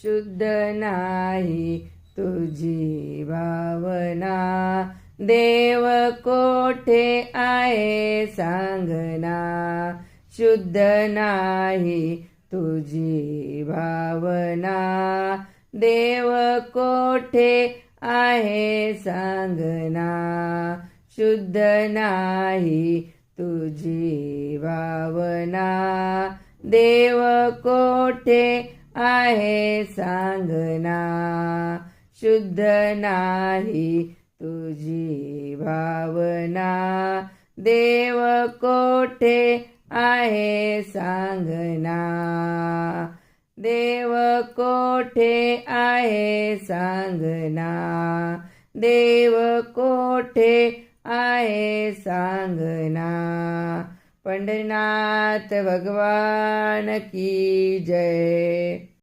शुद्ध नाही तुझी भावना, देव कोठे आहे सांगना. शुद्ध नाही तुझी भावना, देव कोठे आहे सांगना. शुद्ध नाही तुझी भावना, देव कोठे आहे सांगना. शुद्ध नाही तुझी भावना, देव कोठे आहे सांगना. देव कोठे आहे सांगना. देव कोठे आहे सांगना. पंढरीनाथ भगवान की जय.